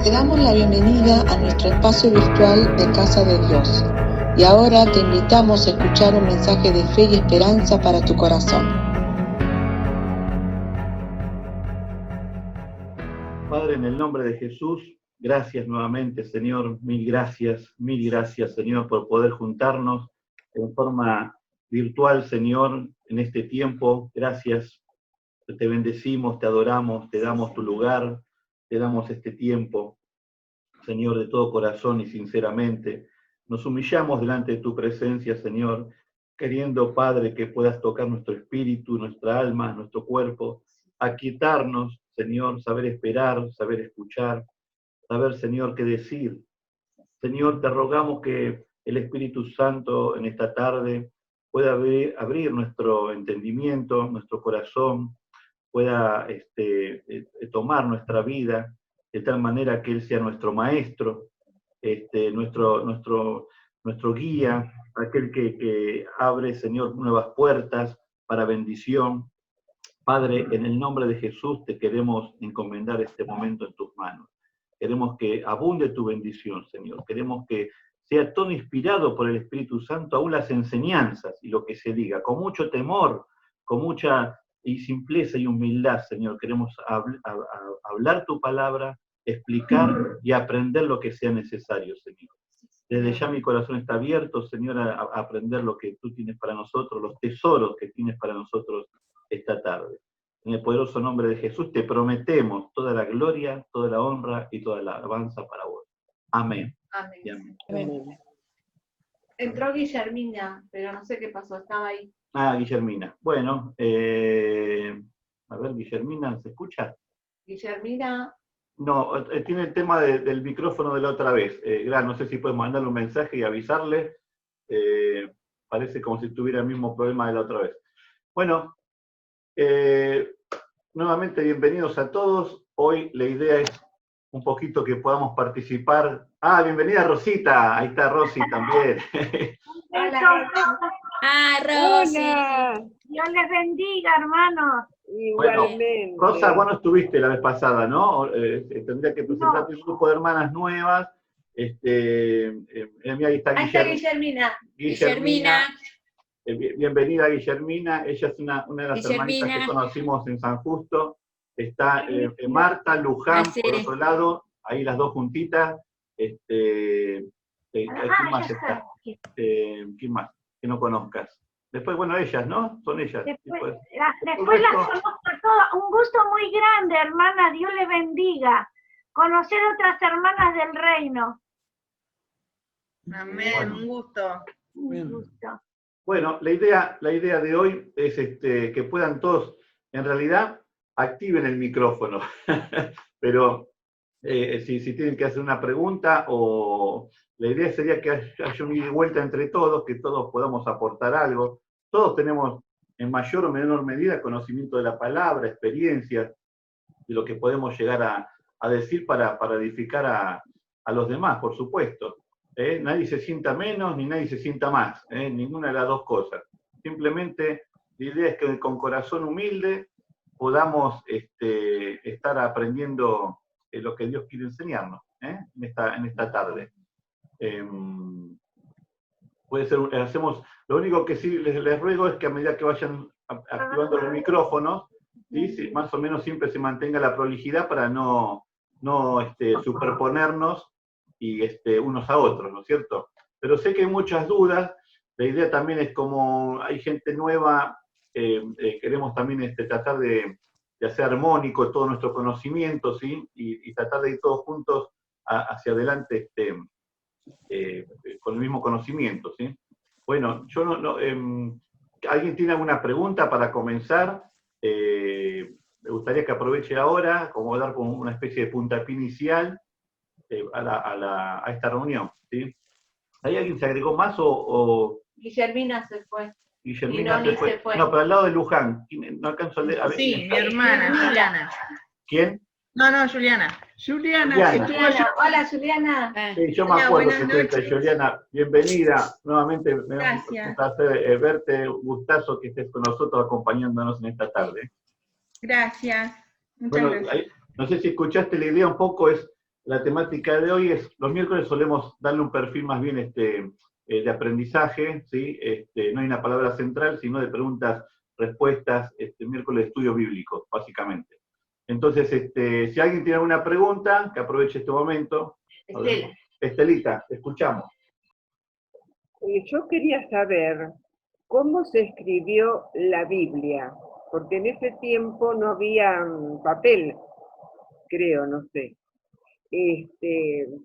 Te damos la bienvenida a nuestro espacio virtual de Casa de Dios. Y ahora te invitamos a escuchar un mensaje de fe y esperanza para tu corazón. Padre, en el nombre de Jesús, gracias nuevamente, Señor. Mil gracias, Señor, por poder juntarnos en forma virtual, Señor, en este tiempo. Gracias. Te bendecimos, te adoramos, te damos tu lugar, te damos este tiempo, Señor, de todo corazón y sinceramente. Nos humillamos delante de tu presencia, Señor, queriendo, Padre, que puedas tocar nuestro espíritu, nuestra alma, nuestro cuerpo, aquietarnos, Señor, saber esperar, saber escuchar, saber, Señor, qué decir. Señor, te rogamos que el Espíritu Santo en esta tarde pueda abrir nuestro entendimiento, nuestro corazón, pueda tomar nuestra vida de tal manera que Él sea nuestro maestro, nuestro guía, aquel que abre, Señor, nuevas puertas para bendición. Padre, en el nombre de Jesús te queremos encomendar este momento en tus manos. Queremos que abunde tu bendición, Señor. Queremos que sea todo inspirado por el Espíritu Santo, aún las enseñanzas y lo que se diga, con mucho temor, con mucha y simpleza y humildad, Señor. Queremos hablar tu palabra, explicar y aprender lo que sea necesario, Señor. Desde ya mi corazón está abierto, Señor, a aprender lo que tú tienes para nosotros, los tesoros que tienes para nosotros esta tarde. En el poderoso nombre de Jesús te prometemos toda la gloria, toda la honra y toda la alabanza para vos. Amén. Amén. Y amén. Amén. Entró Guillermina, pero no sé qué pasó, estaba ahí. Guillermina. Bueno, a ver, Guillermina, ¿se escucha? Guillermina. No, tiene el tema del micrófono de la otra vez. No sé si puedes mandarle un mensaje y avisarle. Parece como si tuviera el mismo problema de la otra vez. Bueno, nuevamente bienvenidos a todos. Hoy la idea es un poquito que podamos participar. Bienvenida Rosita. Ahí está Rosy también. Hola. Rosy. Hola. Dios les bendiga, hermanos. Igualmente. Bueno, Rosa, vos no estuviste la vez pasada, ¿no? Tendría que presentarte un grupo de hermanas nuevas. Mira, ahí está Ahí está Guillermina. Guillermina. Bienvenida Guillermina. Ella es una de las Guillermina. hermanitas que conocimos en San Justo. Está Marta, Luján, por otro lado, ahí las dos juntitas. ¿Quién más está? ¿Quién más que no conozcas? Después, bueno, ellas, ¿no? Son ellas. Después las conozco a todas. Un gusto muy grande, hermana. Dios les bendiga. Conocer otras hermanas del reino. Amén, Bueno. un gusto. Un gusto. Bueno, la idea de hoy es que puedan todos, en realidad, activen el micrófono. Pero si tienen que hacer una pregunta, o la idea sería que haya un ida y vuelta entre todos, que todos podamos aportar algo. Todos tenemos, en mayor o menor medida, conocimiento de la palabra, experiencias, de lo que podemos llegar a decir para edificar a los demás, por supuesto. Nadie se sienta menos, ni nadie se sienta más. Ninguna de las dos cosas. Simplemente, la idea es que con corazón humilde podamos estar aprendiendo lo que Dios quiere enseñarnos en esta tarde. Puede ser, lo único que sí les ruego es que a medida que vayan activando los micrófonos, ¿sí? Más o menos siempre se mantenga la prolijidad para no superponernos y unos a otros, ¿no es cierto? Pero sé que hay muchas dudas. La idea también es, como hay gente nueva, queremos también tratar de hacer armónico todo nuestro conocimiento, ¿sí? Y tratar de ir todos juntos hacia adelante con el mismo conocimiento, ¿sí? Bueno, ¿alguien tiene alguna pregunta para comenzar? Me gustaría que aproveche ahora, como dar como una especie de puntapié inicial a esta reunión, ¿sí? ¿Hay alguien se agregó más o...? Guillermina se fue. Guillermina se fue. No, pero al lado de Luján. No alcanzo a leer. A ver, Sí, mi hermana, Juliana. ¿Quién? No, Juliana. Juliana. Hola, Juliana. Sí, yo me Hola, acuerdo buenas que noches. Juliana, bienvenida. Nuevamente me da Gracias. un placer verte, un gustazo que estés con nosotros acompañándonos en esta tarde. Gracias. Muchas Bueno, gracias. no sé si escuchaste la idea un poco, es La temática de hoy es, los miércoles solemos darle un perfil más bien de aprendizaje, ¿sí? No hay una palabra central, sino de preguntas, respuestas, miércoles de estudios bíblicos, básicamente. Entonces, si alguien tiene alguna pregunta, que aproveche este momento. Estela. Estelita, escuchamos. Yo quería saber cómo se escribió la Biblia, porque en ese tiempo no había papel, creo, no sé.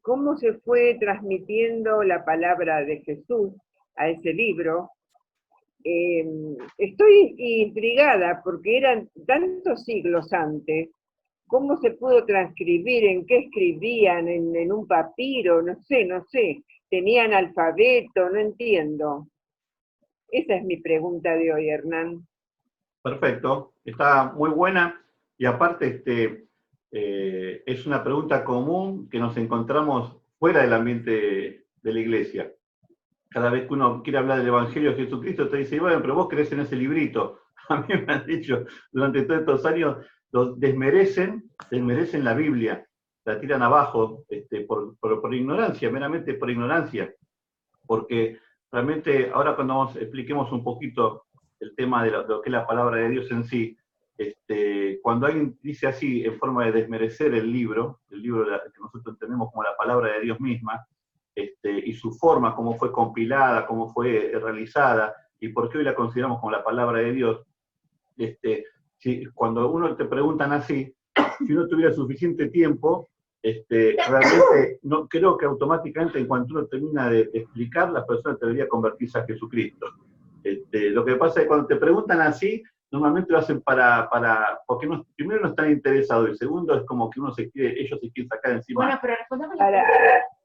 Cómo se fue transmitiendo la palabra de Jesús a ese libro. Estoy intrigada porque eran tantos siglos antes. ¿Cómo se pudo transcribir? ¿En qué escribían? ¿En un papiro? No sé. ¿Tenían alfabeto? No entiendo. Esa es mi pregunta de hoy, Hernán. Perfecto, está muy buena y aparte es una pregunta común que nos encontramos fuera del ambiente de la iglesia. Cada vez que uno quiere hablar del Evangelio de Jesucristo, te dice, bueno, pero vos crees en ese librito. A mí me han dicho durante todos estos años, los desmerecen la Biblia, la tiran abajo por ignorancia, meramente por ignorancia. Porque realmente, ahora cuando expliquemos un poquito el tema de lo que es la palabra de Dios en sí, cuando alguien dice así, en forma de desmerecer el libro que nosotros entendemos como la palabra de Dios misma, y su forma, cómo fue compilada, cómo fue realizada, y por qué hoy la consideramos como la palabra de Dios, cuando uno te preguntan así, si uno tuviera suficiente tiempo, realmente no creo que automáticamente en cuanto uno termina de explicar, la persona debería convertirse a Jesucristo. Lo que pasa es que cuando te preguntan así, normalmente lo hacen porque primero no están interesados, y segundo es como que ellos se quieren sacar encima. Bueno, pero respondamos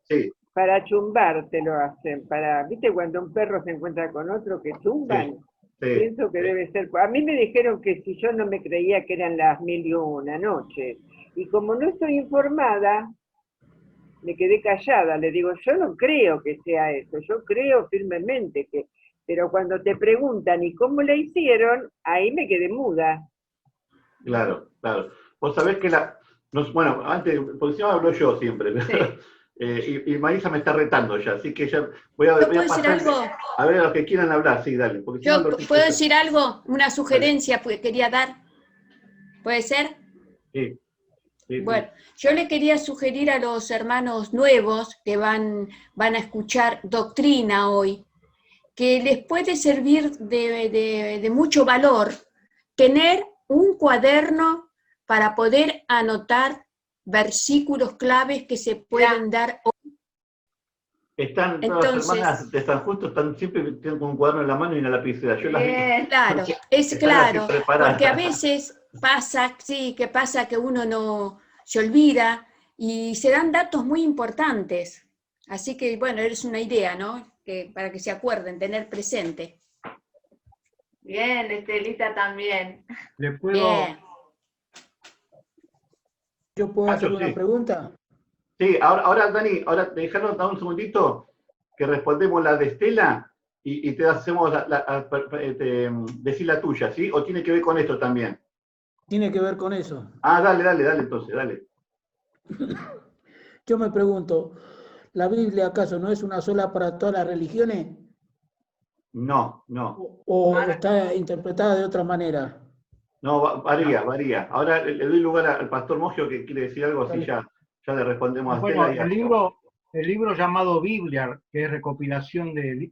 Sí. Para chumbar te lo hacen, ¿viste cuando un perro se encuentra con otro que chumban? Sí. Pienso que debe ser. A mí me dijeron que si yo no me creía que eran las 1001 noches, y como no estoy informada, me quedé callada, le digo, yo no creo que sea eso, yo creo firmemente que, pero cuando te preguntan y cómo la hicieron, ahí me quedé muda. Claro. Vos sabés que bueno, antes, porque si no hablo yo siempre, y Marisa me está retando ya, así que ya voy a decir algo? A ver a los que quieran hablar, sí, dale. Porque Yo puedo decir decir algo, una sugerencia que quería dar. ¿Puede ser? Sí. Bueno, yo le quería sugerir a los hermanos nuevos que van a escuchar doctrina hoy, que les puede servir de mucho valor tener un cuaderno para poder anotar versículos claves que se pueden dar hoy. Todas las hermanas de San Justo siempre tienen un cuaderno en la mano y una lapicera. Yo las vi. Claro, es claro, porque a veces pasa que uno no se olvida y se dan datos muy importantes. Así que, bueno, es una idea, ¿no? Para que se acuerden, tener presente. Bien, Estelita también. ¿Le puedo? Bien. ¿Yo puedo hacer una pregunta? Sí, ahora Dani, dejarnos dar un segundito que respondemos la de Estela y te hacemos decir la tuya, ¿sí? ¿O tiene que ver con esto también? Tiene que ver con eso. Ah, dale, entonces, dale. Yo me pregunto, ¿la Biblia acaso no es una sola para todas las religiones? No. ¿O está interpretada de otra manera? No, varía. Ahora le doy lugar al pastor Mogio que quiere decir algo, así ya le respondemos a Bueno, Estela. el libro llamado Biblia, que es recopilación de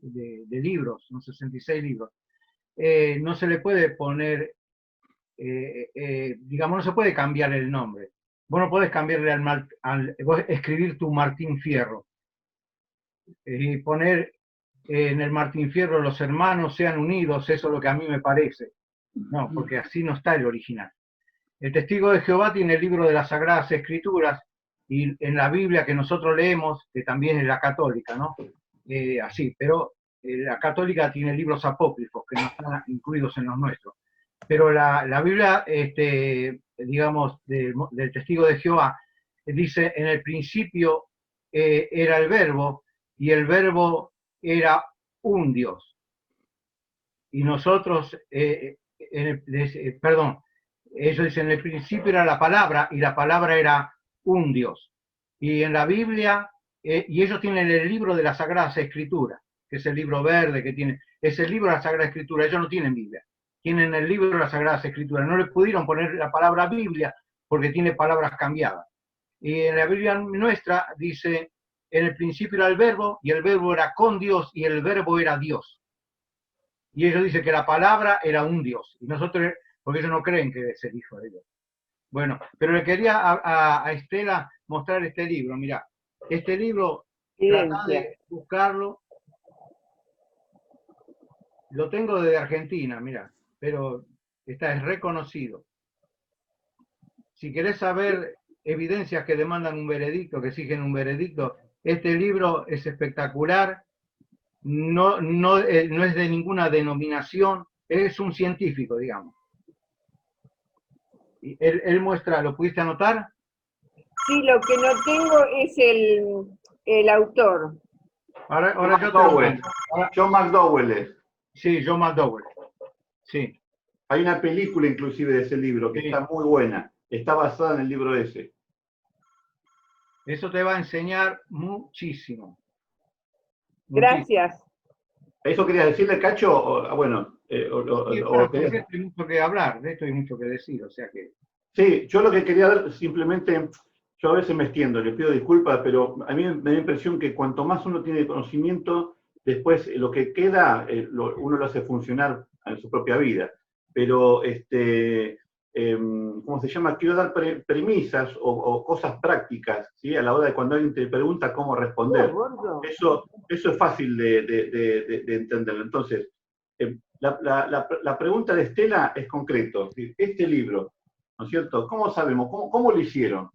libros, son 66 libros, no se le puede poner, digamos, no se puede cambiar el nombre. Vos no podés cambiarle vos escribir tu Martín Fierro y poner en el Martín Fierro los hermanos sean unidos, eso es lo que a mí me parece. No, porque así no está el original. El Testigo de Jehová tiene el libro de las Sagradas Escrituras, y en la Biblia que nosotros leemos, que también es la católica, ¿no? Así, pero la católica tiene libros apócrifos que no están incluidos en los nuestros. Pero la Biblia, digamos, del Testigo de Jehová, dice, en el principio era el Verbo, y el Verbo era un Dios. Y nosotros, ellos dicen, en el principio era la palabra, y la palabra era un Dios. Y en la Biblia, y ellos tienen el libro de las Sagradas Escrituras, que es el libro verde que tiene, es el libro de la Sagrada Escritura. Ellos no tienen Biblia, tienen el libro de las Sagradas Escrituras. No le pudieron poner la palabra Biblia porque tiene palabras cambiadas. Y en la Biblia nuestra dice, en el principio era el verbo, y el verbo era con Dios, y el verbo era Dios. Y ellos dicen que la palabra era un Dios. Y nosotros, porque ellos no creen que es el Hijo de Dios. Bueno, pero le quería a Estela mostrar este libro. Mirá, este libro, tratá de buscarlo. Lo tengo desde Argentina, mirá, pero es reconocido. Si querés saber evidencias que demandan un veredicto, que exigen un veredicto, este libro es espectacular, no es de ninguna denominación, es un científico, digamos. Y él muestra, ¿lo pudiste anotar? Sí, lo que no tengo es el autor. Ahora yo te lo cuento. John McDowell es. Sí, John McDowell. Sí. Hay una película inclusive de ese libro que está muy buena. Está basada en el libro ese. Eso te va a enseñar muchísimo. Gracias. ¿Eso quería decirle, Cacho? Bueno, sí, de esto hay mucho que hablar, de esto hay mucho que decir, o sea que... Sí, yo lo que quería ver simplemente, yo a veces me extiendo, les pido disculpas, pero a mí me da la impresión que cuanto más uno tiene conocimiento, después lo que queda, uno lo hace funcionar en su propia vida. Pero, ¿cómo se llama? Quiero dar premisas o cosas prácticas, ¿sí? A la hora de cuando alguien te pregunta cómo responder. Eso es fácil de entenderlo. Entonces, la pregunta de Estela es concreto. ¿Sí? Este libro, ¿no es cierto? ¿Cómo sabemos? ¿Cómo lo hicieron?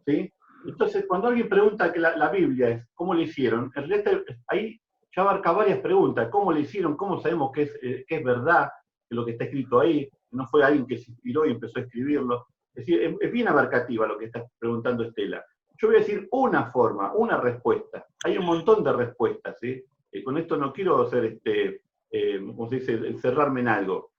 ¿Sí? Entonces, cuando alguien pregunta que la Biblia es ¿cómo lo hicieron? En realidad ahí ya abarca varias preguntas. ¿Cómo lo hicieron? ¿Cómo sabemos que es verdad que lo que está escrito ahí? No fue alguien que se inspiró y empezó a escribirlo. Es decir, es bien abarcativa lo que está preguntando Estela. Yo voy a decir una forma, una respuesta. Hay un montón de respuestas, ¿sí? Con esto no quiero hacer, ¿cómo se dice?, encerrarme en algo.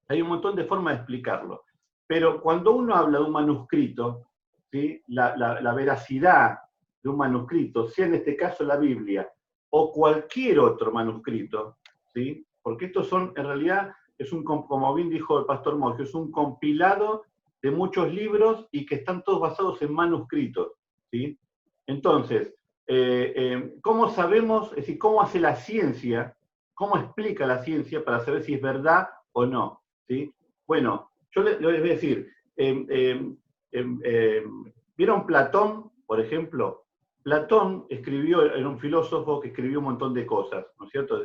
Hay un montón de formas de explicarlo. Pero cuando uno habla de un manuscrito, ¿sí? La veracidad de un manuscrito, sea en este caso la Biblia, o cualquier otro manuscrito, ¿sí? Porque estos son, en realidad, como bien dijo el pastor Morgio, es un compilado de muchos libros y que están todos basados en manuscritos, ¿sí? Entonces, ¿cómo sabemos, es decir, cómo hace la ciencia, cómo explica la ciencia para saber si es verdad o no, ¿sí? Bueno, yo les voy a decir, ¿vieron Platón, por ejemplo? Platón era un filósofo que escribió un montón de cosas, ¿no es cierto?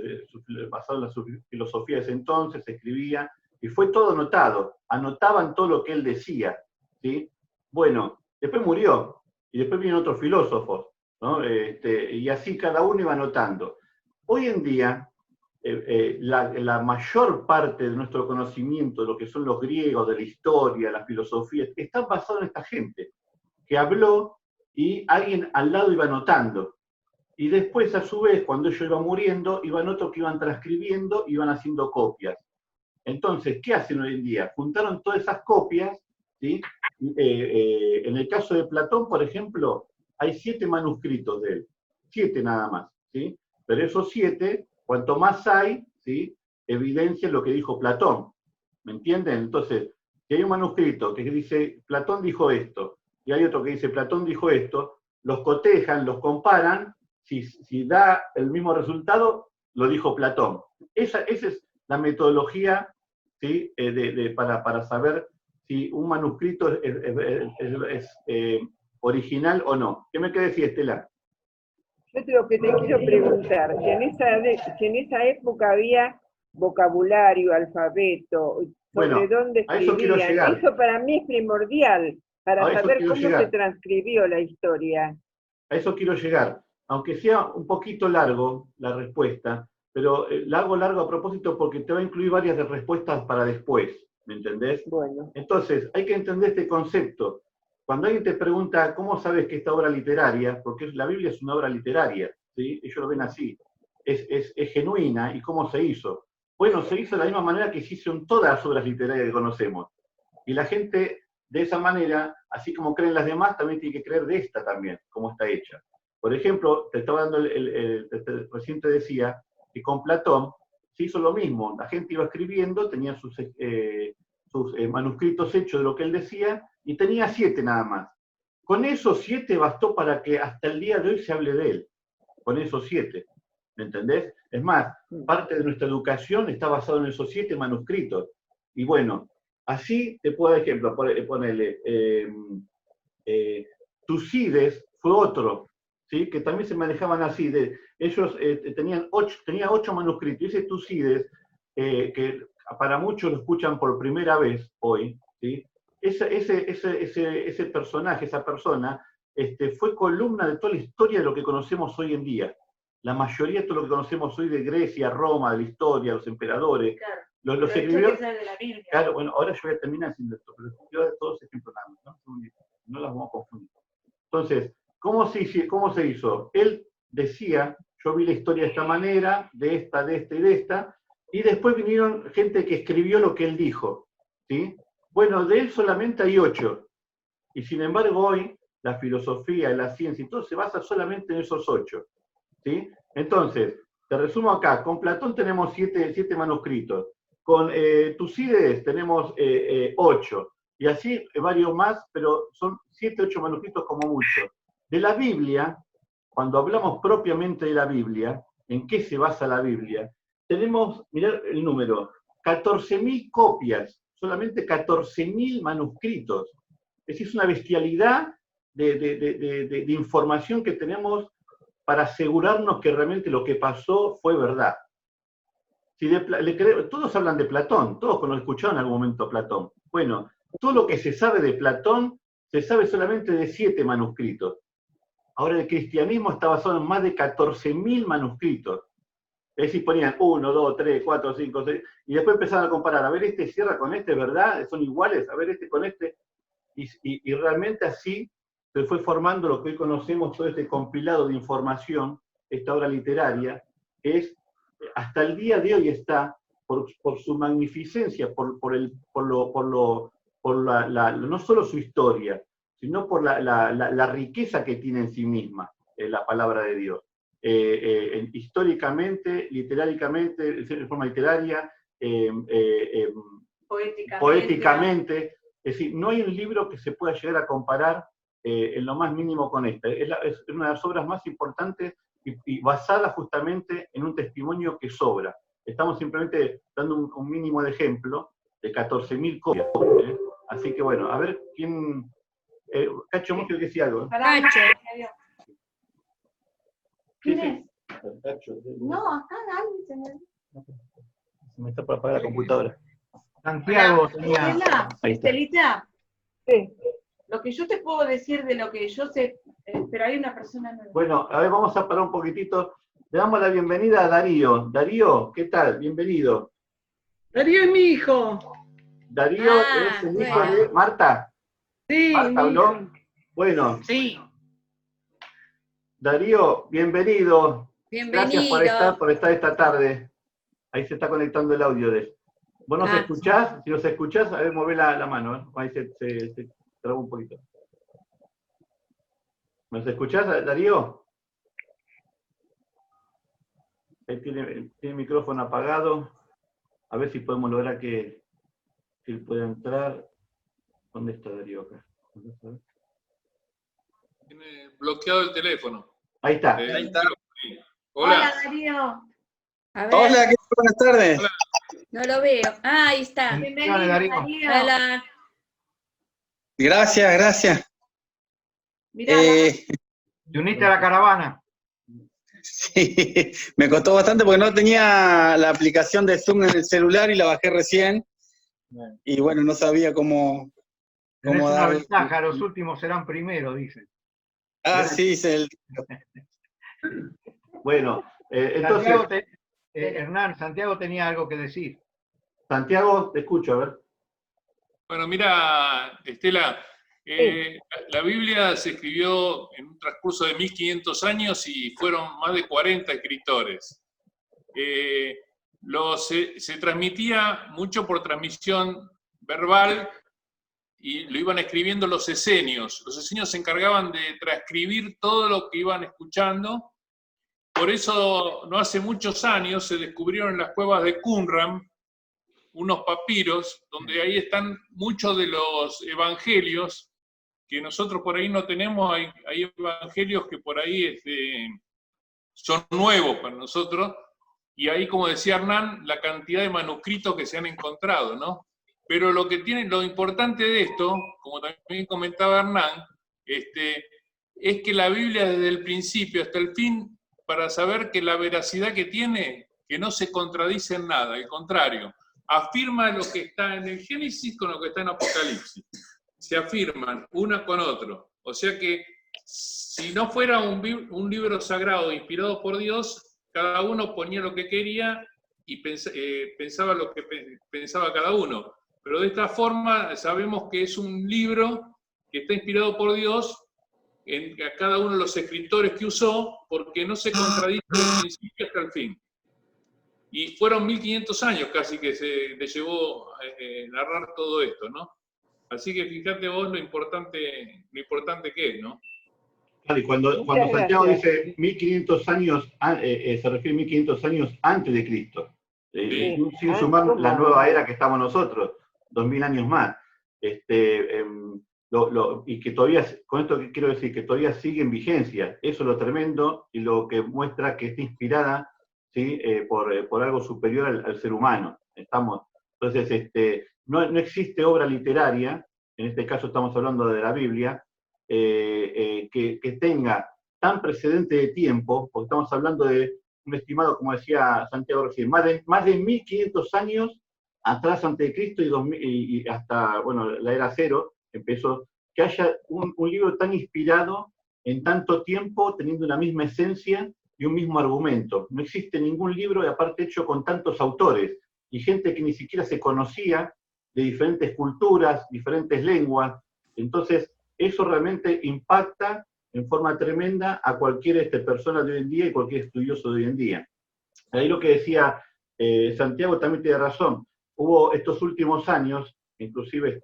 Basado en la filosofía de ese entonces, escribía, y fue todo anotado, anotaban todo lo que él decía, ¿sí? Bueno, después murió, y después vienen otros filósofos, ¿no? Y así cada uno iba anotando. Hoy en día, la mayor parte de nuestro conocimiento, de lo que son los griegos, de la historia, la filosofía, está basado en esta gente, que habló, y alguien al lado iba anotando. Y después, a su vez, cuando ellos iban muriendo, iban otros que iban transcribiendo, iban haciendo copias. Entonces, ¿qué hacen hoy en día? Juntaron todas esas copias, ¿sí? En el caso de Platón, por ejemplo, hay 7 manuscritos de él. 7 nada más, ¿sí? Pero esos 7, cuanto más hay, ¿sí? Evidencia lo que dijo Platón. ¿Me entienden? Entonces, si hay un manuscrito que dice, Platón dijo esto, y hay otro que dice, Platón dijo esto, los cotejan, los comparan, si da el mismo resultado, lo dijo Platón. Esa es la metodología, ¿sí? Para saber si un manuscrito es original o no. ¿Qué me queda decir, Estela? Yo lo que te quiero preguntar, si en esa época había vocabulario, alfabeto, sobre dónde a eso quiero escribían, llegar. eso para mí es primordial, para saber cómo se transcribió la historia. A eso quiero llegar. Aunque sea un poquito largo la respuesta, pero la hago largo a propósito porque te va a incluir varias de respuestas para después, ¿me entendés? Bueno. Entonces, hay que entender este concepto. Cuando alguien te pregunta, ¿cómo sabes que esta obra literaria? Porque la Biblia es una obra literaria, ¿sí? Ellos lo ven así. Es genuina. ¿Y cómo se hizo? Bueno, se hizo de la misma manera que se hicieron todas las obras literarias que conocemos. Y la gente de esa manera, así como creen las demás, también tiene que creer de esta también, como está hecha. Por ejemplo, te estaba dando recién te decía que con Platón se hizo lo mismo. La gente iba escribiendo, tenía sus manuscritos hechos de lo que él decía, y tenía 7 nada más. Con esos 7 bastó para que hasta el día de hoy se hable de él. Con esos 7. ¿Me entendés? Es más, parte de nuestra educación está basada en esos 7 manuscritos. Y bueno, así te puedo dar ejemplo, ponele, Tucídides fue otro, ¿sí? Que también se manejaban así, ellos tenía 8 manuscritos, y ese Tucídides, que para muchos lo escuchan por primera vez hoy, ¿sí? Ese personaje, esa persona, fue columna de toda la historia de lo que conocemos hoy en día. La mayoría de todo lo que conocemos hoy de Grecia, Roma, de la historia, los emperadores, Claro. los escribió. De la Biblia. Claro, bueno, ahora yo voy a terminar haciendo esto, pero yo de todos ejemplos nada más, no las vamos a confundir. Entonces, ¿cómo se hizo? Él decía, yo vi la historia de esta manera, de esta, de esta y de esta, y después vinieron gente que escribió lo que él dijo, ¿sí? Bueno, de él solamente hay 8, y sin embargo hoy la filosofía, la ciencia y todo se basa solamente en esos 8, ¿sí? Entonces, te resumo acá, con Platón tenemos 7 manuscritos, con Tucídides tenemos 8, y así varios más, pero son 7, 8 manuscritos como mucho. De la Biblia, cuando hablamos propiamente de la Biblia, ¿en qué se basa la Biblia? Tenemos, mirad el número, 14.000 copias, solamente 14.000 manuscritos. Es decir, es una bestialidad de información que tenemos para asegurarnos que realmente lo que pasó fue verdad. Si todos hablan de Platón, todos escucharon en algún momento Platón. Bueno, todo lo que se sabe de Platón se sabe solamente de 7 manuscritos. Ahora el cristianismo está basado en más de 14.000 manuscritos. Es decir, ponían 1, 2, 3, 4, 5, 6, y después empezaban a comparar, a ver, este cierra con este, ¿verdad? Son iguales, a ver, este con este. Y realmente así se fue formando lo que hoy conocemos, todo este compilado de información, esta obra literaria, que es, hasta el día de hoy está, por su magnificencia, no solo su historia, sino por la riqueza que tiene en sí misma la palabra de Dios. Históricamente, literariamente, de forma literaria, poéticamente. Es decir, no hay un libro que se pueda llegar a comparar en lo más mínimo con esta. Es una de las obras más importantes y basada justamente en un testimonio que sobra. Estamos simplemente dando un mínimo de ejemplo de 14.000 copias. Así que bueno, a ver quién... Cacho Mucho que decía algo. Cacho. ¿Quién Sí, es? Cacho. No, acá alguien se me... Se me está por apagar la computadora. Santiago tenía... Estela, Ahí está. Estelita, Sí. lo que yo te puedo decir de lo que yo sé, pero hay una persona nueva. Bueno, a ver, vamos a parar un poquitito. Le damos la bienvenida a Darío. Darío, ¿qué tal? Bienvenido. Darío es mi hijo. Darío es el hijo de Marta. Sí. Marta habló. Bueno, Sí. Darío, bienvenido. Gracias Bienvenido. por estar esta tarde. Ahí se está conectando el audio de él. ¿Vos nos escuchás? Si nos escuchás, a ver, mové la mano. Ahí se trabó un poquito. ¿Nos escuchás, Darío? Él tiene el micrófono apagado. A ver si podemos lograr que él pueda entrar. ¿Dónde está Darío acá? Tiene bloqueado el teléfono. Ahí está. Ahí está. Hola, Darío. A ver, Hola, ¿qué tal? Buenas tardes. Hola. no lo veo. Ah, ahí está. Bienvenido, Darío. Darío. Hola. Gracias, gracias. Mirá, ¿Te uniste a la caravana? Sí, me costó bastante porque no tenía la aplicación de Zoom en el celular y la bajé recién. Y bueno, no sabía cómo Tenés una dar. ventaja, los últimos serán primero, dicen. Ah, sí, Bueno, entonces... Santiago Hernán, Santiago tenía algo que decir. Santiago, te escucho, a ver. Bueno, mira, Estela, la Biblia se escribió en un transcurso de 1500 años y fueron más de 40 escritores. Se transmitía mucho por transmisión verbal y lo iban escribiendo los esenios. Los esenios se encargaban de transcribir todo lo que iban escuchando. Por eso, no hace muchos años, se descubrieron en las cuevas de Qumran unos papiros, donde ahí están muchos de los evangelios, que nosotros por ahí no tenemos. Hay evangelios que por ahí son nuevos para nosotros, y ahí, como decía Hernán, la cantidad de manuscritos que se han encontrado, ¿no? Pero lo importante de esto, como también comentaba Hernán, es que la Biblia desde el principio hasta el fin, para saber que la veracidad que tiene, que no se contradice en nada, al contrario, afirma lo que está en el Génesis con lo que está en Apocalipsis. Se afirman una con otro. O sea que si no fuera un libro sagrado inspirado por Dios, cada uno ponía lo que quería y pensaba lo que pensaba cada uno. Pero de esta forma sabemos que es un libro que está inspirado por Dios a cada uno de los escritores que usó, porque no se contradice desde el principio hasta el fin. Y fueron 1500 años casi que le llevó narrar todo esto, ¿no? Así que fíjate vos lo importante que es, ¿no? Claro, y cuando Santiago dice 1500 años, se refiere a 1500 años antes de Cristo, sin sumar la nueva era que estamos nosotros, 2000 años más. Y que todavía, con esto que quiero decir, que todavía sigue en vigencia. Eso es lo tremendo y lo que muestra que está inspirada, ¿sí? por algo superior al ser humano. Entonces, no existe obra literaria, en este caso estamos hablando de la Biblia, que tenga tan precedente de tiempo, porque estamos hablando de un estimado, como decía Santiago recién, más de 1500 años atrás antes de Cristo y hasta, bueno, la era cero empezó, que haya un libro tan inspirado en tanto tiempo, teniendo una misma esencia y un mismo argumento. No existe ningún libro, aparte hecho con tantos autores, y gente que ni siquiera se conocía, de diferentes culturas, diferentes lenguas. Entonces, eso realmente impacta en forma tremenda a cualquier persona de hoy en día y cualquier estudioso de hoy en día. Ahí lo que decía Santiago también tiene razón. Hubo estos últimos años, inclusive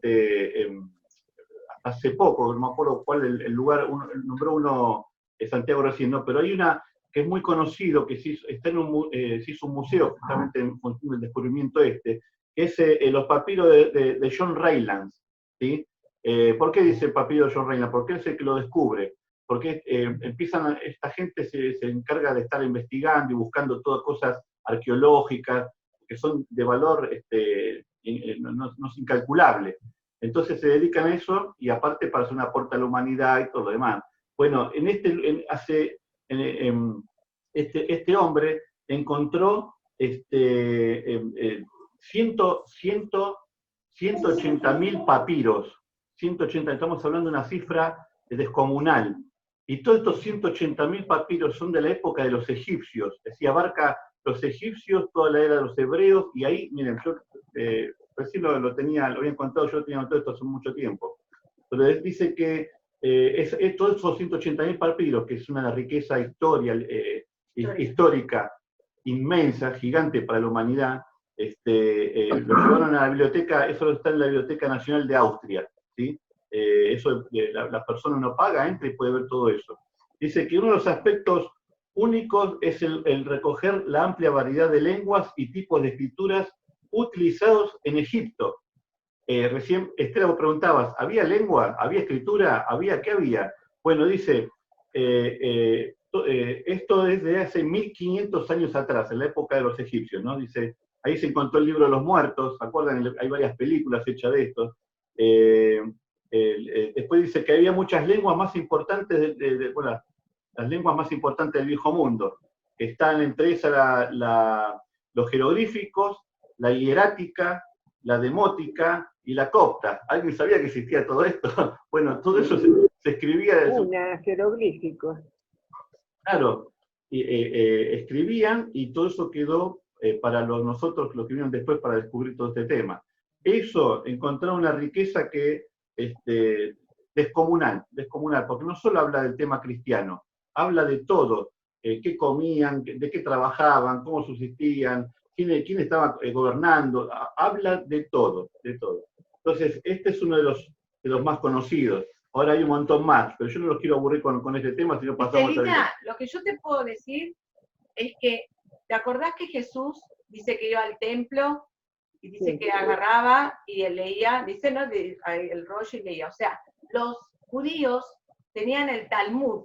hace poco, no me acuerdo cuál el lugar, nombró uno Santiago recién, ¿no? Pero hay una que es muy conocido, que se hizo un museo justamente en función del descubrimiento que es los papiros de John Raylands, ¿sí? ¿Por qué dice el papiro de John Raylands? Porque es el que lo descubre. Porque esta gente se encarga de estar investigando y buscando todas cosas arqueológicas que son de valor no es incalculable. Entonces se dedican a eso y aparte para hacer un aporte a la humanidad y todo lo demás. Bueno, este hombre encontró 180.000 papiros. 180, estamos hablando de una cifra descomunal. Y todos estos 180.000 papiros son de la época de los egipcios. Es decir, abarca los egipcios, toda la era de los hebreos, y ahí, miren, yo recién lo había encontrado, yo tenía notado esto hace mucho tiempo. Pero él dice que todos esos 180.000 papiros, que es una riqueza histórica inmensa, gigante para la humanidad, lo llevaron a la biblioteca, eso está en la Biblioteca Nacional de Austria, ¿sí? Eso la persona no paga, entra y puede ver todo eso. Dice que uno de los aspectos únicos es el recoger la amplia variedad de lenguas y tipos de escrituras utilizados en Egipto. Recién, Estela, vos preguntabas, ¿había lengua? ¿Había escritura? ¿Qué había? Bueno, dice, esto es de hace 1500 años atrás, en la época de los egipcios, ¿no? Dice, ahí se encontró el libro de los muertos, ¿se acuerdan? Hay varias películas hechas de esto. Después dice que había muchas lenguas más importantes, bueno, las lenguas más importantes del viejo mundo, que están entre esas los jeroglíficos, la hierática, la demótica y la copta. ¿Alguien sabía que existía todo esto? Bueno, todo eso se escribía... Jeroglíficos. Claro, escribían y todo eso quedó para nosotros, los que vinieron después para descubrir todo este tema. Eso, encontrar una riqueza que descomunal, porque no solo habla del tema cristiano, habla de todo, qué comían, de qué trabajaban, cómo subsistían, quién estaba gobernando, habla de todo, de todo. Entonces, este es uno de los de los más conocidos. Ahora hay un montón más, pero yo no los quiero aburrir con este tema, sino pasamos a Estelita, lo que yo te puedo decir es que, ¿te acordás que Jesús dice que iba al templo y dice que agarraba y él leía, dice, ¿no? El rollo y leía? O sea, los judíos tenían el Talmud.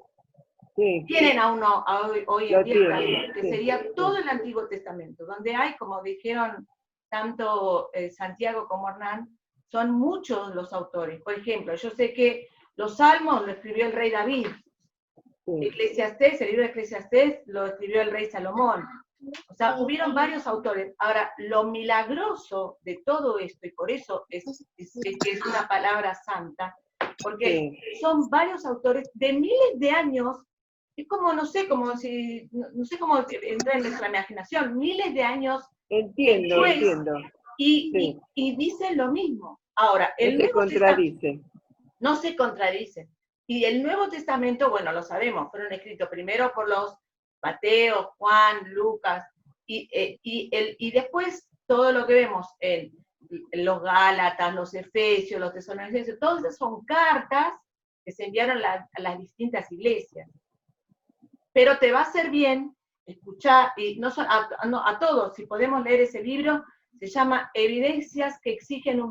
Tienen a uno hoy en día el Talmud, que sería todo el Antiguo Testamento, donde hay, como dijeron tanto Santiago como Hernán, son muchos los autores. Por ejemplo, yo sé que los Salmos lo escribió el rey David. Eclesiastés, el libro de Eclesiastés lo escribió el rey Salomón. O sea, hubieron varios autores. Ahora, lo milagroso de todo esto, y por eso es una palabra santa, porque son varios autores de miles de años, es como, no sé cómo entrar en nuestra imaginación, miles de años. Entiendo. Y dicen lo mismo. Ahora, no se contradice. No se contradice. Y el Nuevo Testamento, bueno, lo sabemos, fueron escritos primero por los Mateo, Juan, Lucas, y después todo lo que vemos en los Gálatas, los Efesios, los Tesalonicenses, todas esas son cartas que se enviaron a las distintas iglesias. Pero te va a hacer bien escuchar, y a todos, si podemos leer ese libro, se llama Evidencias que exigen un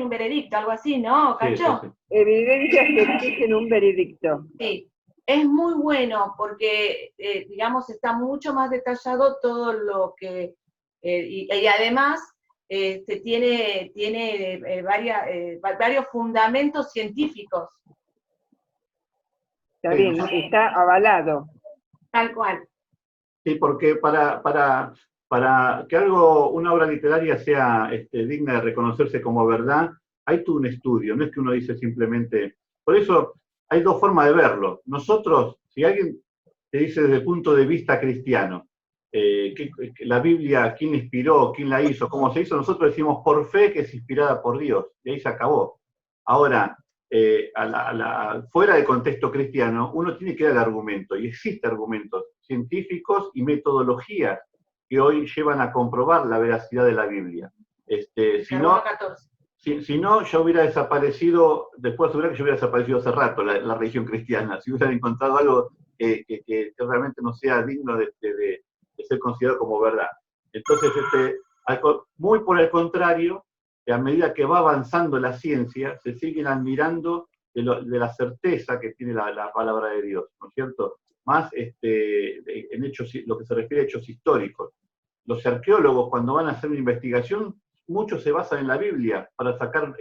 veredicto, algo así, ¿no, Cacho? Sí. Evidencias que exigen un veredicto. Sí, es muy bueno porque, digamos, está mucho más detallado todo lo que, y además tiene varios fundamentos científicos. Está bien, está avalado. Tal cual. Sí, porque para que una obra literaria sea digna de reconocerse como verdad, hay todo un estudio, no es que uno dice simplemente. Por eso hay dos formas de verlo. Nosotros, si alguien te dice desde el punto de vista cristiano, que la Biblia, quién la inspiró, quién la hizo, cómo se hizo, nosotros decimos por fe que es inspirada por Dios, y ahí se acabó. Ahora, fuera de contexto cristiano, uno tiene que dar argumentos, y existen argumentos científicos y metodologías que hoy llevan a comprobar la veracidad de la Biblia. Si no, yo hubiera desaparecido, después asegurar que yo hubiera desaparecido hace rato la religión cristiana, si hubiera encontrado algo que realmente no sea digno de ser considerado como verdad. Entonces, muy por el contrario, a medida que va avanzando la ciencia, se siguen admirando de la certeza que tiene la palabra de Dios, ¿no es cierto? Más en hechos, lo que se refiere a hechos históricos. Los arqueólogos, cuando van a hacer una investigación, muchos se basan en la Biblia para sacar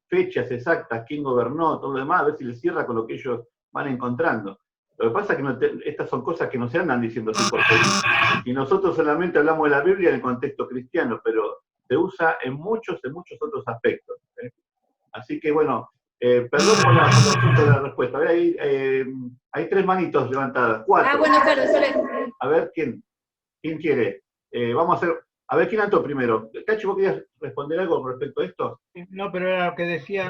fechas exactas, quién gobernó, todo lo demás, a ver si les cierra con lo que ellos van encontrando. Lo que pasa es que estas son cosas que no se andan diciendo así por ahí. Y nosotros solamente hablamos de la Biblia en el contexto cristiano, pero se usa en muchos otros aspectos. Así que bueno, perdón por la respuesta. Hay 3 manitos levantadas, 4. Bueno, perdón. A ver, ¿quién quiere? Vamos a hacer, a ver quién anotó primero. Cacho, ¿vos querías responder algo con respecto a esto? No, pero era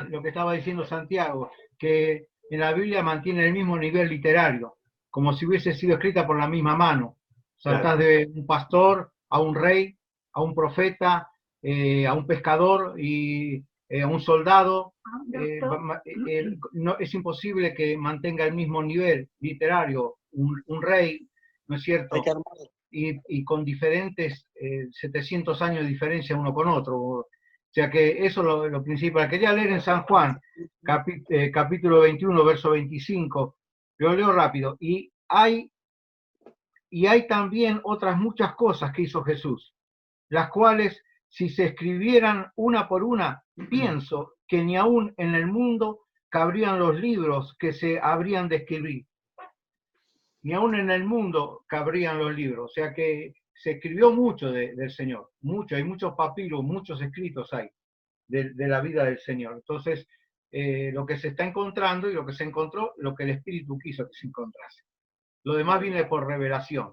lo que estaba diciendo Santiago, que en la Biblia mantiene el mismo nivel literario, como si hubiese sido escrita por la misma mano. Saltás de un pastor a un rey, a un profeta, a un pescador y a un soldado. No, es imposible que mantenga el mismo nivel literario un rey, ¿no es cierto? Y con diferentes 700 años de diferencia uno con otro. O sea que eso es lo principal. Quería leer en San Juan, capítulo 21, verso 25. Lo leo rápido. Y hay también otras muchas cosas que hizo Jesús, las cuales, si se escribieran una por una, pienso que ni aún en el mundo cabrían los libros que se habrían de escribir. Ni aún en el mundo cabrían los libros. O sea que se escribió mucho del Señor. Mucho, hay muchos papiros, muchos escritos hay de la vida del Señor. Entonces, lo que se está encontrando y lo que se encontró, lo que el Espíritu quiso que se encontrase. Lo demás viene por revelación.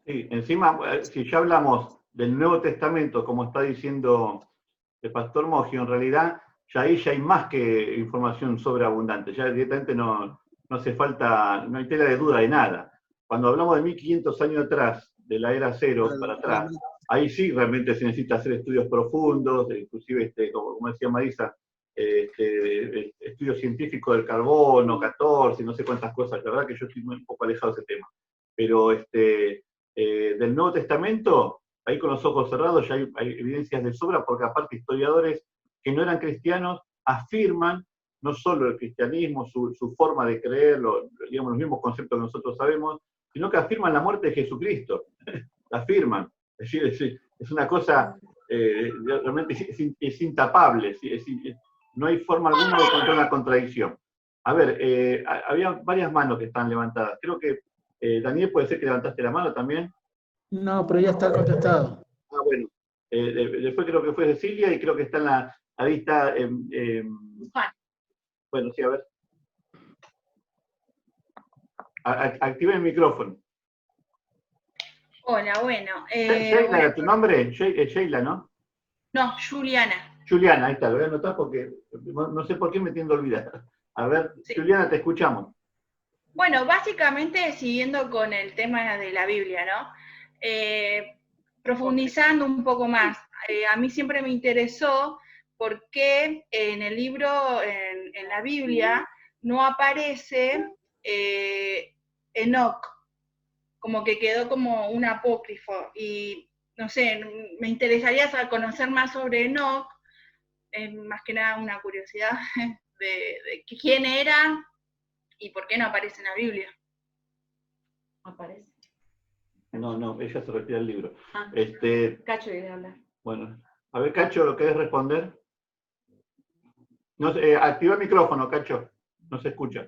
Sí, encima, si ya hablamos del Nuevo Testamento, como está diciendo el pastor Mogio, en realidad ya ahí ya hay más que información sobreabundante, ya directamente no hace falta, no hay tela de duda de nada. Cuando hablamos de 1500 años atrás, de la era cero para atrás, ahí sí realmente se necesita hacer estudios profundos, inclusive, como decía Marisa, estudio científico del carbono, 14, no sé cuántas cosas. La verdad que yo estoy un poco alejado de ese tema. Pero del Nuevo Testamento, ahí con los ojos cerrados ya hay evidencias de sobra, porque aparte historiadores que no eran cristianos afirman no solo el cristianismo, su forma de creer, digamos, los mismos conceptos que nosotros sabemos, sino que afirman la muerte de Jesucristo. La afirman. Es decir, es una cosa realmente es intapable. No hay forma alguna de encontrar una contradicción. A ver, había varias manos que están levantadas. Creo que, Daniel, puede ser que levantaste la mano también. No, pero ya está contestado. Ah, bueno. Después creo que fue Cecilia y creo que está en la... Ahí está... bueno, sí, a ver. Activa el micrófono. Hola, bueno. Sheila, Bueno. ¿tu nombre? Sheila, ¿no? No, Juliana. Juliana, ahí está, lo voy a anotar porque no sé por qué me tiendo a olvidar. A ver, sí. Juliana, te escuchamos. Bueno, básicamente siguiendo con el tema de la Biblia, ¿no? Profundizando un poco más, a mí siempre me interesó por qué en el libro, en la Biblia, no aparece Enoc, como que quedó como un apócrifo, y no sé, me interesaría conocer más sobre Enoc, más que nada una curiosidad de quién era y por qué no aparece en la Biblia. Aparece. No, ella se refiere al libro. Cacho quiere hablar. Bueno, a ver, Cacho, ¿lo querés responder? No, activa el micrófono, Cacho, no se escucha.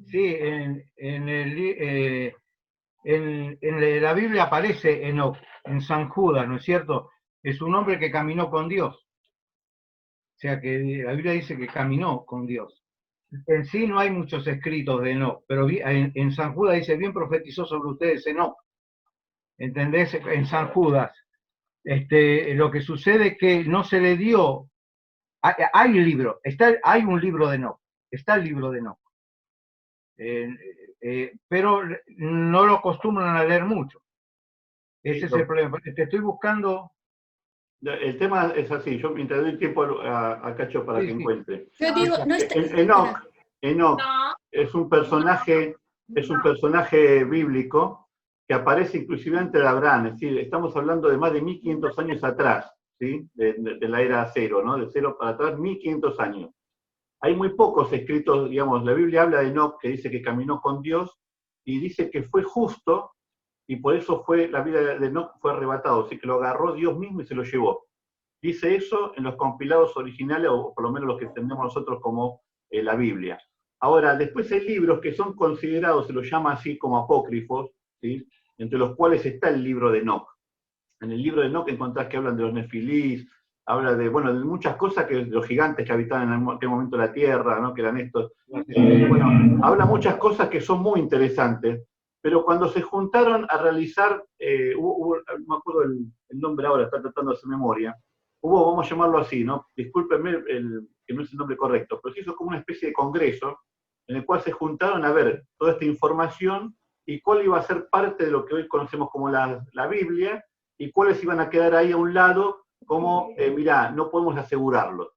Sí, en la Biblia aparece Enoc, en San Judas, ¿no es cierto? Es un hombre que caminó con Dios. O sea que la Biblia dice que caminó con Dios. En sí no hay muchos escritos de Enoc, pero en San Judas dice, bien profetizó sobre ustedes Enoc. ¿Entendés? En San Judas. Lo que sucede es que no se le dio... Hay un libro, hay un libro de Enoc, está el libro de Enoc. Pero no lo acostumbran a leer mucho. Ese es el problema. Te estoy buscando... El tema es así, yo mientras doy tiempo a Cacho para que encuentre. Yo digo, no está... Enoc es un personaje bíblico que aparece inclusive antes de Abraham, es decir, estamos hablando de más de 1500 años atrás, ¿sí? de la era cero, ¿no? De cero para atrás, 1500 años. Hay muy pocos escritos, digamos, la Biblia habla de Enoc, que dice que caminó con Dios, y dice que fue justo, y por eso la vida de Enoc fue arrebatado, así que lo agarró Dios mismo y se lo llevó. Dice eso en los compilados originales, o por lo menos los que entendemos nosotros como la Biblia. Ahora, después hay libros que son considerados, se los llama así como apócrifos, ¿sí? Entre los cuales está el libro de Enoc. En el libro de Enoc encontrás que hablan de los nefilís, habla de muchas cosas, que los gigantes que habitaban en aquel momento la tierra, ¿no? Que eran estos. Habla muchas cosas que son muy interesantes, pero cuando se juntaron a realizar, no me acuerdo el nombre ahora, está tratando de hacer memoria, vamos a llamarlo así, ¿no? Discúlpenme que no es el nombre correcto, pero se hizo como una especie de congreso en el cual se juntaron a ver toda esta información y cuál iba a ser parte de lo que hoy conocemos como la Biblia, y cuáles iban a quedar ahí a un lado como, mirá, no podemos asegurarlos,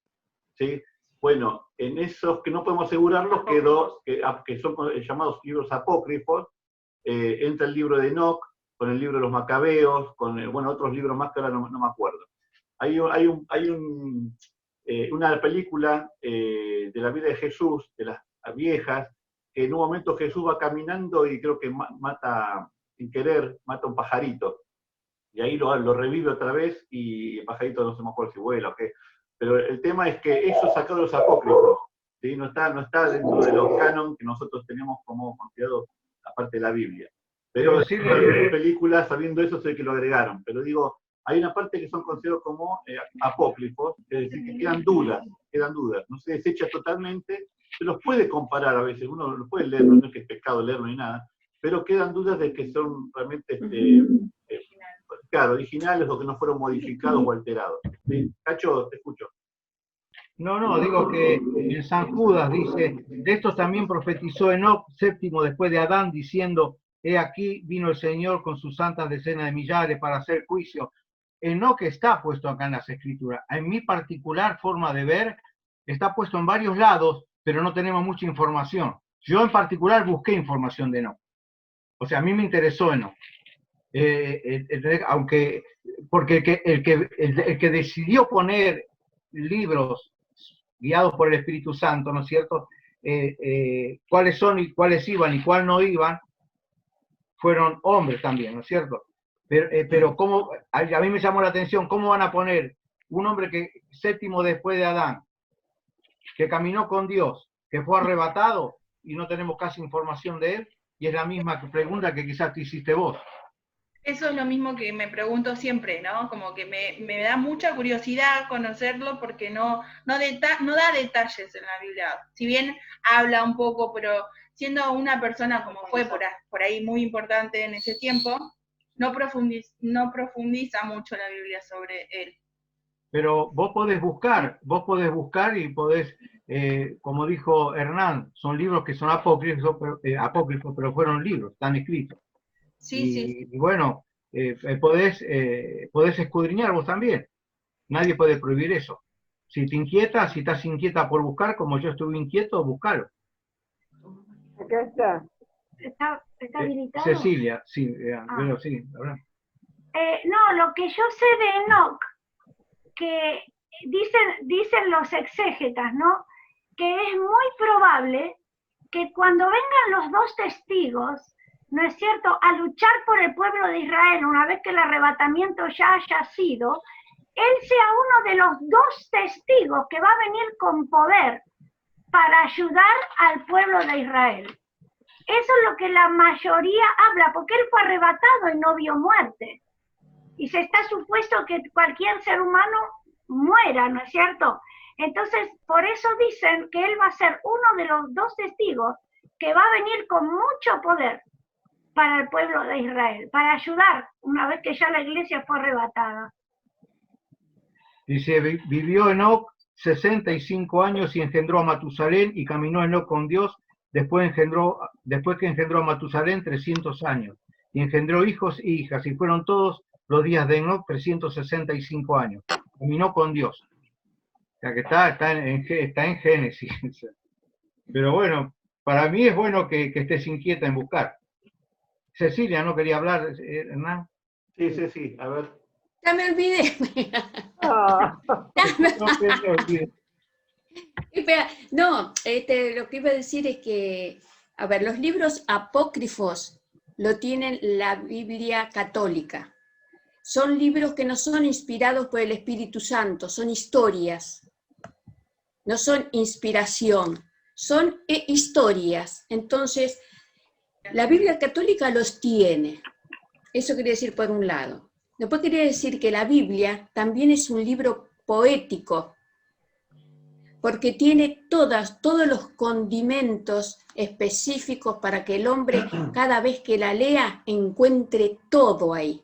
¿sí? Bueno, en esos que no podemos asegurarlos quedó, que son llamados libros apócrifos, entra el libro de Enoc, con el libro de los Macabeos, con otros libros más que ahora no me acuerdo. Hay una película de la vida de Jesús, de las viejas, que en un momento Jesús va caminando y creo que sin querer, mata a un pajarito. Y ahí lo revive otra vez y el pajarito no se me acuerdo si vuela o qué. Pero el tema es que eso es sacado de los apócrifos, ¿sí? No está dentro de los canon que nosotros tenemos como considerado la parte de la Biblia. Pero sí, las películas, sabiendo eso, sé que lo agregaron. Pero digo, hay una parte que son considerados como apócrifos, es decir, que quedan dudas, no se desecha totalmente, se los puede comparar a veces, uno los puede leer, no es que es pecado leerlo ni nada, pero quedan dudas de que son realmente, originales o que no fueron modificados o alterados. ¿Sí? Cacho, te escucho. No, digo que en San Judas dice, de estos también profetizó Enoc, séptimo después de Adán, diciendo, he aquí vino el Señor con sus santas decenas de millares para hacer juicio. Enoc está puesto acá en las Escrituras. En mi particular forma de ver, está puesto en varios lados, pero no tenemos mucha información. Yo en particular busqué información de Enoc. O sea, a mí me interesó Enoc. Aunque, porque el que decidió poner libros guiados por el Espíritu Santo, ¿no es cierto? Cuáles son y cuáles iban y cuáles no iban, fueron hombres también, ¿no es cierto? Pero cómo, a mí me llamó la atención, ¿cómo van a poner un hombre que séptimo después de Adán, que caminó con Dios, que fue arrebatado y no tenemos casi información de él? Y es la misma pregunta que quizás te hiciste vos. Eso es lo mismo que me pregunto siempre, ¿no? Como que me da mucha curiosidad conocerlo porque no da detalles en la Biblia. Si bien habla un poco, pero siendo una persona como fue por ahí muy importante en ese tiempo, no profundiza mucho la Biblia sobre él. Pero vos podés buscar y podés, como dijo Hernán, son libros que son apócrifos, pero fueron libros, están escritos. Sí. Y bueno, podés escudriñar vos también. Nadie puede prohibir eso. Si te inquieta, si estás inquieta por buscar, como yo estuve inquieto, buscalo. Acá está. ¿Está habilitado? Cecilia, sí, pero sí, la verdad. No, lo que yo sé de Enoc, que dicen los exégetas, ¿no? Que es muy probable que cuando vengan los dos testigos, ¿no es cierto?, a luchar por el pueblo de Israel, una vez que el arrebatamiento ya haya sido, él sea uno de los dos testigos que va a venir con poder para ayudar al pueblo de Israel. Eso es lo que la mayoría habla, porque él fue arrebatado y no vio muerte. Y se está supuesto que cualquier ser humano muera, ¿no es cierto? Entonces, por eso dicen que él va a ser uno de los dos testigos que va a venir con mucho poder para el pueblo de Israel, para ayudar una vez que ya la iglesia fue arrebatada. Dice, vivió Enoc 65 años y engendró a Matusalén, y caminó Enoc con Dios, después que engendró a Matusalén 300 años, y engendró hijos e hijas, y fueron todos los días de Enoc 365 años. Caminó con Dios. O sea que está en Génesis. Pero bueno, para mí es bueno que estés inquieta en buscar. Cecilia, ¿no quería hablar, Hernán? Sí, a ver. Ya me olvidé. Espera, no, lo que iba a decir es que, a ver, los libros apócrifos lo tienen la Biblia católica. Son libros que no son inspirados por el Espíritu Santo, son historias. No son inspiración, son historias. Entonces, la Biblia católica los tiene. Eso quiere decir por un lado. Después quería decir que la Biblia también es un libro poético, porque tiene todos los condimentos específicos para que el hombre, cada vez que la lea, encuentre todo ahí.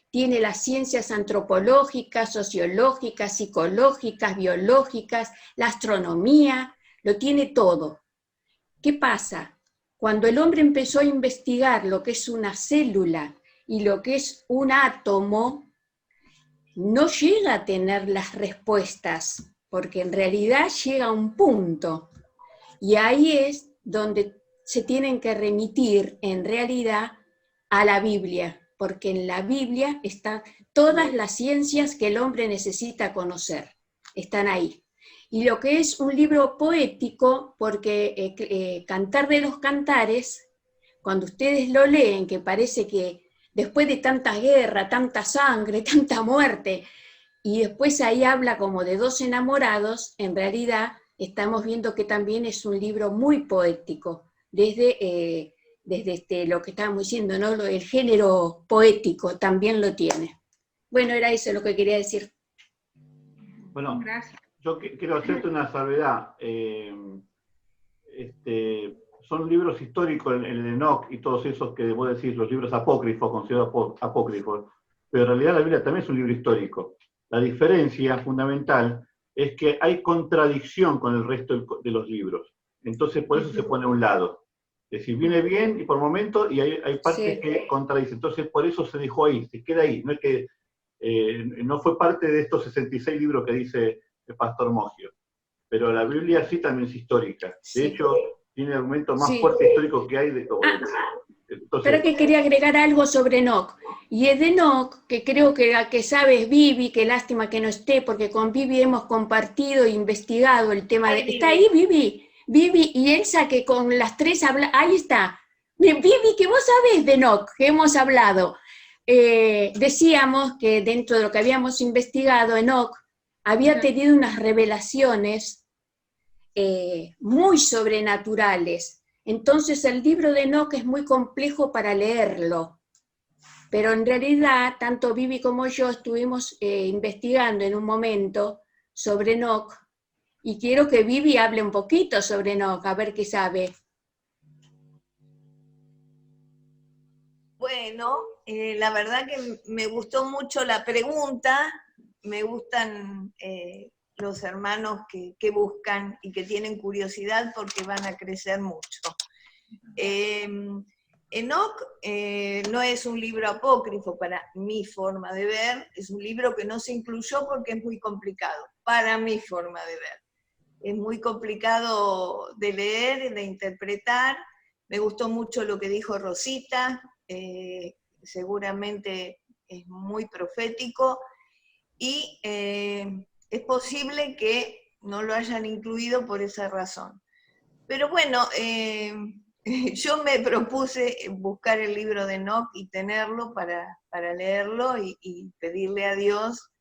Tiene las ciencias antropológicas, sociológicas, psicológicas, biológicas, la astronomía, lo tiene todo. ¿Qué pasa? Cuando el hombre empezó a investigar lo que es una célula y lo que es un átomo, no llega a tener las respuestas, porque en realidad llega a un punto. Y ahí es donde se tienen que remitir en realidad a la Biblia, porque en la Biblia están todas las ciencias que el hombre necesita conocer, están ahí. Y lo que es un libro poético, porque Cantar de los Cantares, cuando ustedes lo leen, que parece que después de tanta guerra, tanta sangre, tanta muerte, y después ahí habla como de dos enamorados, en realidad estamos viendo que también es un libro muy poético, desde lo que estábamos diciendo, ¿no? El género poético también lo tiene. Bueno, era eso lo que quería decir. Bueno, Gracias. yo quiero hacerte una salvedad. Son libros históricos, el Enoc y todos esos que vos decís, los libros apócrifos, considerados apócrifos, pero en realidad la Biblia también es un libro histórico. La diferencia fundamental es que hay contradicción con el resto de los libros. Entonces, por eso se pone a un lado. Es decir, viene bien y por momentos, y hay partes Sí. que contradicen. Entonces, por eso se dejó ahí, se queda ahí. No es que no fue parte de estos 66 libros que dice el pastor Mogio. Pero la Biblia sí también es histórica. De Sí. hecho, tiene el argumento más Sí. fuerte histórico que hay de todo. Entonces, Pero que quería agregar algo sobre Enoch. Y es de Enoch, que creo que la que sabe es Vivi, que lástima que no esté, porque con Vivi hemos compartido e investigado el tema de... ¿Está ahí Vivi? Vivi y Elsa, que con las tres habla... Ahí está. Vivi, que vos sabés de Enoch, que hemos hablado. Decíamos que dentro de lo que habíamos investigado, Enoch había tenido unas revelaciones muy sobrenaturales. Entonces el libro de Enoch es muy complejo para leerlo, pero en realidad tanto Vivi como yo estuvimos investigando en un momento sobre Enoch, y quiero que Vivi hable un poquito sobre Enoch, a ver qué sabe. Bueno, la verdad que me gustó mucho la pregunta, me gustan los hermanos que buscan y que tienen curiosidad porque van a crecer mucho. Enoch no es un libro apócrifo para mi forma de ver, es un libro que no se incluyó porque es muy complicado, para mi forma de ver. Es muy complicado de leer y de interpretar. Me gustó mucho lo que dijo Rosita, seguramente es muy profético, y es posible que no lo hayan incluido por esa razón. Pero bueno, yo me propuse buscar el libro de Enoch y tenerlo para leerlo y pedirle a Dios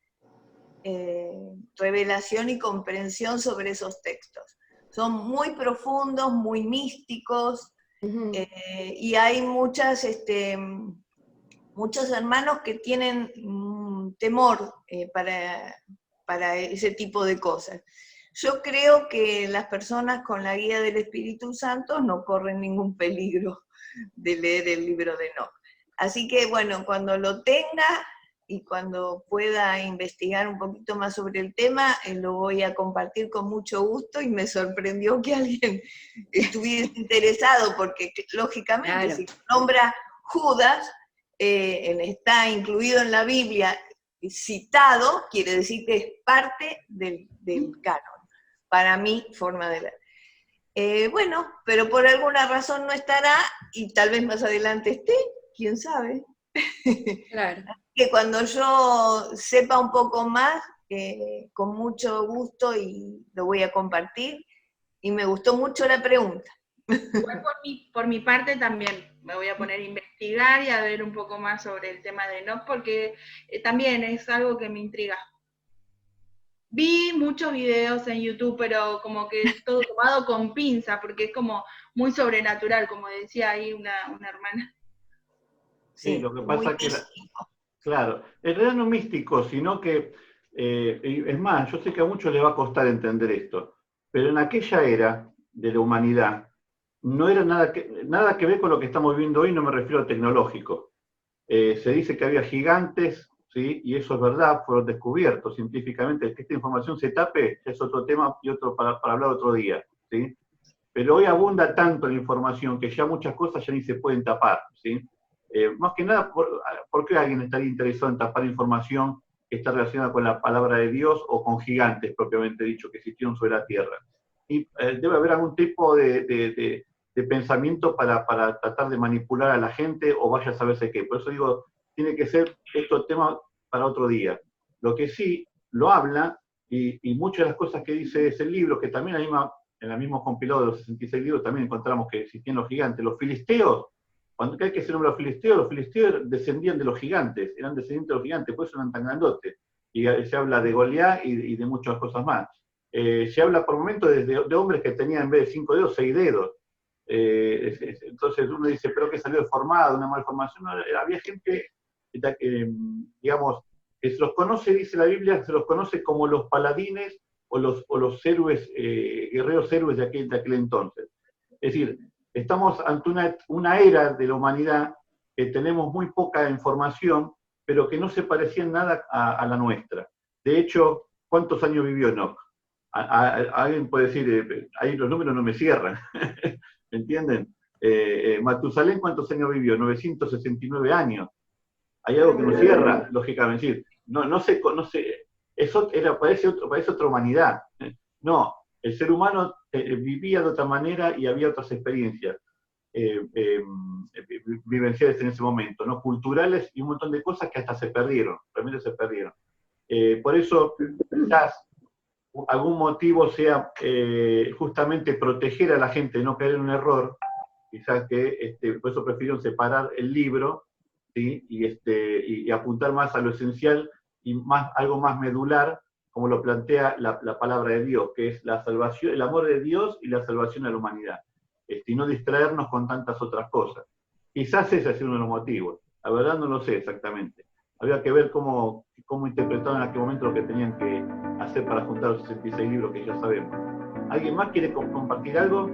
revelación y comprensión sobre esos textos. Son muy profundos, muy místicos, y hay muchos hermanos que tienen temor para ese tipo de cosas. Yo creo que las personas con la guía del Espíritu Santo no corren ningún peligro de leer el libro de Enoch. Así que bueno, cuando lo tenga y cuando pueda investigar un poquito más sobre el tema, lo voy a compartir con mucho gusto, y me sorprendió que alguien estuviese interesado, porque lógicamente Claro. si nombra Judas, está incluido en la Biblia, citado, quiere decir que es parte del canon, para mi forma de ver. Bueno, pero por alguna razón no estará, y tal vez más adelante esté, quién sabe. Claro. Que cuando yo sepa un poco más, con mucho gusto y lo voy a compartir, y me gustó mucho la pregunta. Igual por mi parte también me voy a poner a investigar y a ver un poco más sobre el tema de Enoch, porque también es algo que me intriga. Vi muchos videos en YouTube, pero como que es todo tomado con pinza, porque es como muy sobrenatural, como decía ahí una hermana. Sí, lo que pasa es que, claro, en realidad no es místico, sino que, es más, yo sé que a muchos les va a costar entender esto, pero en aquella era de la humanidad no era nada que ver con lo que estamos viendo hoy, no me refiero al tecnológico. Se dice que había gigantes, ¿sí? Y eso es verdad, fueron descubiertos científicamente. Que esta información se tape es otro tema y otro para hablar otro día, ¿sí? Pero hoy abunda tanto la información que ya muchas cosas ya ni se pueden tapar, ¿sí? Más que nada, ¿por qué alguien estaría interesado en tapar información que está relacionada con la palabra de Dios o con gigantes, propiamente dicho, que existieron sobre la Tierra? Y debe haber algún tipo de pensamiento para tratar de manipular a la gente, o vaya a saberse qué. Por eso digo, tiene que ser esto tema para otro día. Lo que sí lo habla, y muchas de las cosas que dice ese libro, que también en el mismo compilado de los 66 libros también encontramos que existían los gigantes. Los filisteos, cuando hay que se nombra los filisteos descendían de los gigantes, eran descendientes de los gigantes, por eso eran tan grandotes. Y se habla de Goliat y de muchas cosas más. Se habla por momentos de hombres que tenían en vez de 5 dedos, 6 dedos. Entonces uno dice, pero que salió deformado, una malformación. No, había gente, digamos, que se los conoce, dice la Biblia, se los conoce como los paladines o los héroes, guerreros héroes de aquel entonces. Es decir, estamos ante una era de la humanidad que tenemos muy poca información, pero que no se parecía en nada a la nuestra. De hecho, ¿cuántos años vivió Enoch? Alguien puede decir, ahí los números no me cierran, ¿me entienden? Matusalén, ¿cuántos años vivió? 969 años. Hay algo que nos cierra, lógicamente. Es decir, no sé, eso parece otra humanidad. No, el ser humano vivía de otra manera y había otras experiencias vivenciales en ese momento, ¿no? Culturales y un montón de cosas que hasta se perdieron, realmente se perdieron. Por eso, quizás algún motivo sea justamente proteger a la gente, no caer en un error, quizás que por eso prefirieron separar el libro, ¿sí? y apuntar más a lo esencial y algo más medular, como lo plantea la palabra de Dios, que es la salvación, el amor de Dios y la salvación a la humanidad, y no distraernos con tantas otras cosas. Quizás ese es uno de los motivos, la verdad no lo sé exactamente. Había que ver cómo interpretaron en aquel momento lo que tenían que hacer para juntar los 66 libros que ya sabemos. ¿Alguien más quiere compartir algo?